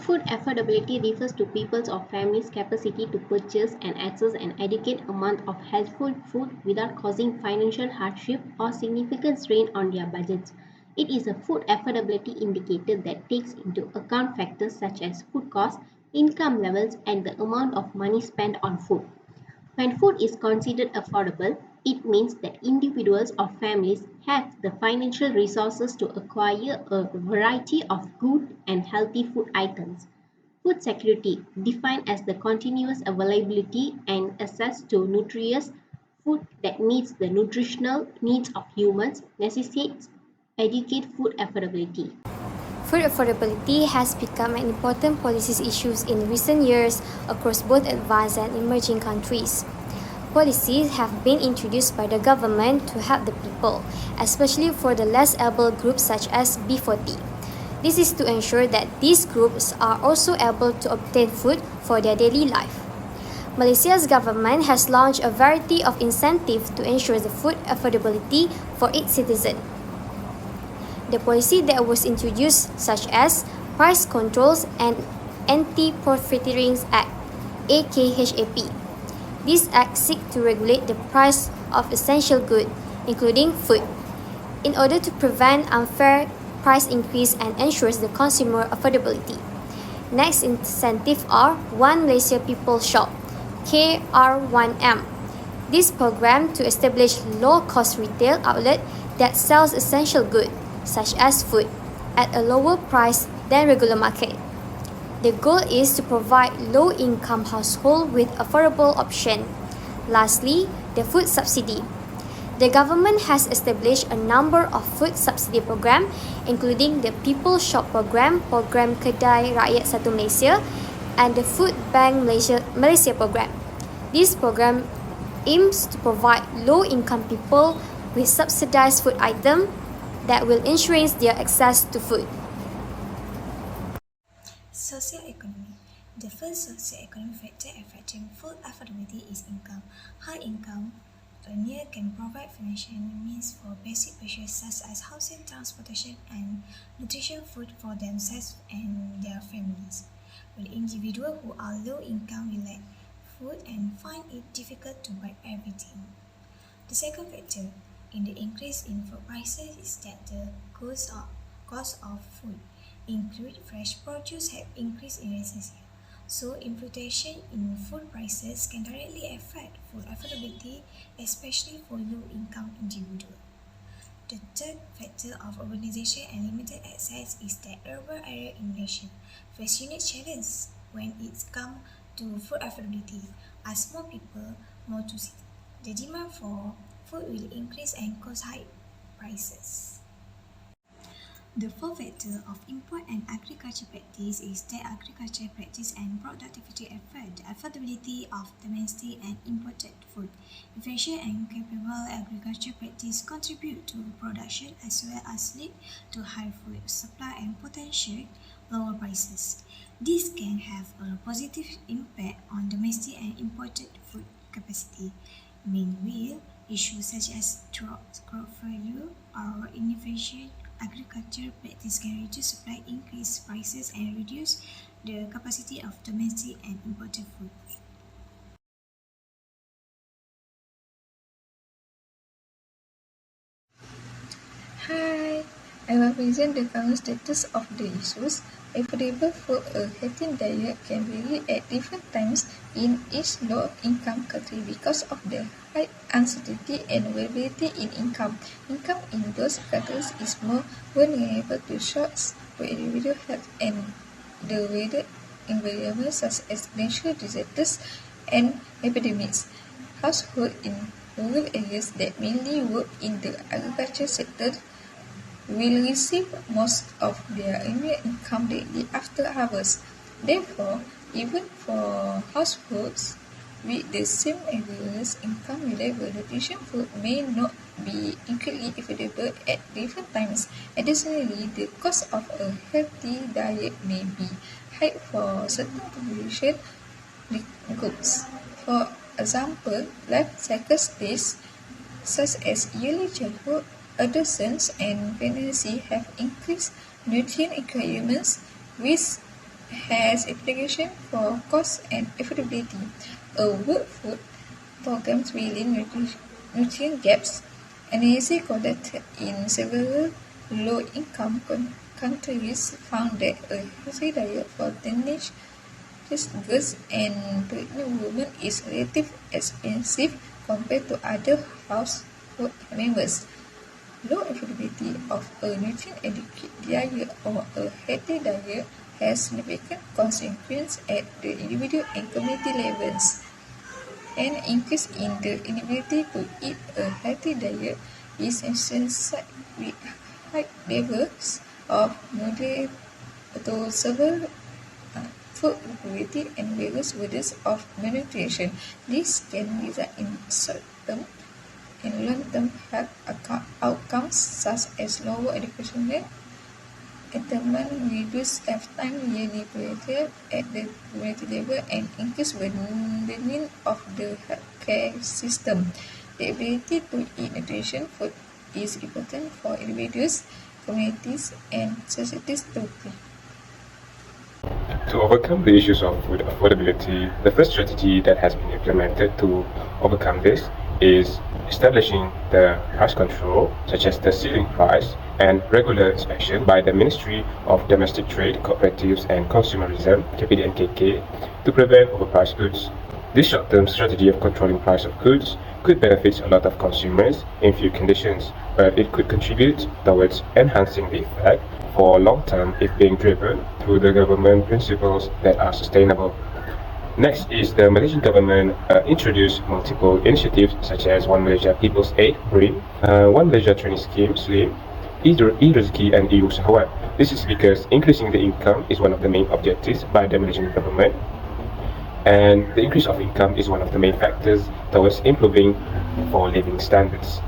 Food affordability refers to people's or families' capacity to purchase and access an adequate amount of healthful food without causing financial hardship or significant strain on their budgets. It is a food affordability indicator that takes into account factors such as food costs, income levels, and the amount of money spent on food. When food is considered affordable, it means that individuals or families have the financial resources to acquire a variety of good and healthy food items. Food security, defined as the continuous availability and access to nutritious food that meets the nutritional needs of humans, necessitates adequate food affordability. Food affordability has become an important policy issue in recent years across both advanced and emerging countries. Policies have been introduced by the government to help the people, especially for the less able groups such as B40. This is to ensure that these groups are also able to obtain food for their daily life. Malaysia's government has launched a variety of incentives to ensure the food affordability for its citizens. The policy that was introduced, such as Price Controls and Anti-Profiteering Act (AKHAP). This act seeks to regulate the price of essential goods, including food, in order to prevent unfair price increase and ensures the consumer affordability. Next incentive are One Malaysia People Shop (KR1M). This program to establish low-cost retail outlet that sells essential goods, such as food, at a lower price than regular market. The goal is to provide low-income households with affordable options. Lastly, the food subsidy. The government has established a number of food subsidy programs, including the People Shop Program, Program Kedai Rakyat Satu Malaysia, and the Food Bank Malaysia Program. This program aims to provide low-income people with subsidized food items that will ensure their access to food. Socioeconomy. The first socioeconomic factor affecting food affordability is income. High income earners can provide financial means for basic purchases such as housing, transportation, and nutritious food for themselves and their families. While individuals who are low income will lack food and find it difficult to buy everything. The second factor in the increase in food prices is that the cost of food, including fresh produce, have increased in recent years. So, inflation in food prices can directly affect food affordability, especially for low-income individuals. The third factor of urbanization and limited access is that urban area in Malaysia face unique challenges when it comes to food affordability. As more people move to cities, the demand for food will increase and cause high prices. The fourth factor of import and agriculture practice is that agriculture practice and productivity affect the affordability of domestic and imported food. Efficient and capable agriculture practice contribute to production as well as lead to high food supply and potential lower prices. This can have a positive impact on domestic and imported food capacity. Meanwhile, issues such as drought, crop failure, or inefficient agriculture practice can reduce supply, increase prices, and reduce the capacity of domestic and imported food. Hi, I will present the current status of the issues. Affordable food, a healthy diet can vary at different times in each low-income country because of the high uncertainty and variability in income. Income in those countries is more vulnerable to shocks for individual health and the weather environment such as natural disasters and epidemics. Households in rural areas that mainly work in the agriculture sector will receive most of their annual income daily after harvest. Therefore, even for households with the same average income level, nutrition food may not be equally affordable at different times. Additionally, the cost of a healthy diet may be high for certain population groups. For example, life cycle stages such as early childhood, adolescence, and pregnancy have increased nutrient requirements, which has implications for cost and affordability. A World Food Programme filling nutrient gaps. Analysis conducted in several low-income countries found that a healthy diet for teenage girls and pregnant women is relatively expensive compared to other household members. Low availability of a nutrient-adequate diet or a healthy diet has significant consequences at the individual and community levels. An increase in the inability to eat a healthy diet is associated with high levels of moderate to severe food insecurity and various burdens of malnutrition. This can result in short-term and long-term health outcomes such as lower educational attainment, reduced lifetime yearly behavior at the community level, and increased burdening of the healthcare system. The ability to eat nutritious food is important for individuals, communities, and societies to thrive. To overcome the issues of food affordability, the first strategy that has been implemented to overcome this is establishing the price control, such as the ceiling price and regular inspection by the Ministry of Domestic Trade, Cooperatives and Consumerism (KPDNKK) to prevent overpriced goods. This short-term strategy of controlling price of goods could benefit a lot of consumers in few conditions, but it could contribute towards enhancing the effect for long term if being driven through the government principles that are sustainable. Next is the Malaysian government introduced multiple initiatives such as One Malaysia People's Aid (BRIM), One Malaysia Training Scheme (SLIM), e-Rezeki and e-Usahawan. This is because increasing the income is one of the main objectives by the Malaysian government, and the increase of income is one of the main factors towards improving for living standards.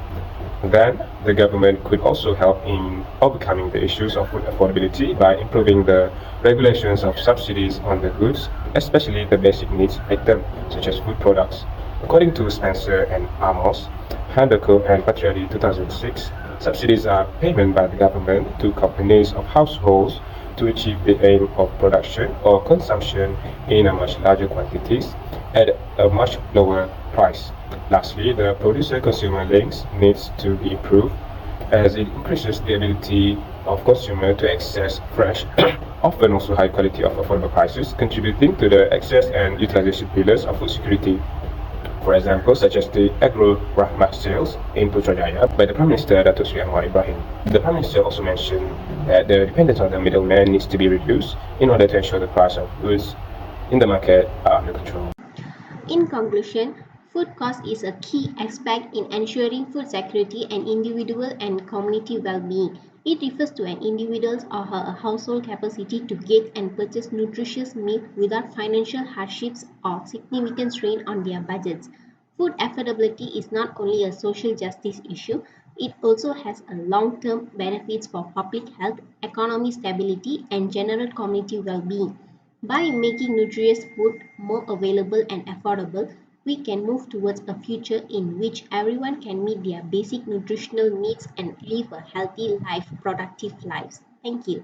Then, the government could also help in overcoming the issues of food affordability by improving the regulations of subsidies on the goods, especially the basic needs item such as food products. According to Spencer and Amos, Handako and Patriardi 2006, subsidies are payment by the government to companies of households to achieve the aim of production or consumption in a much larger quantities at a much lower price. Lastly, the producer-consumer links needs to be improved as it increases the ability of consumer to access fresh, often also high quality of affordable prices, contributing to the access and utilization pillars of food security. For example, such as the Agro Rahmat sales in Putrajaya by the Prime Minister Datuk Sri Anwar Ibrahim. The Prime Minister also mentioned that the dependence on the middleman needs to be reduced in order to ensure the price of goods in the market are under control. In conclusion, food cost is a key aspect in ensuring food security and individual and community well-being. It refers to an individual's or her household capacity to get and purchase nutritious meat without financial hardships or significant strain on their budgets. Food affordability is not only a social justice issue, it also has a long-term benefits for public health, economic stability, and general community well-being. By making nutritious food more available and affordable, we can move towards a future in which everyone can meet their basic nutritional needs and live a healthy life, productive lives. Thank you.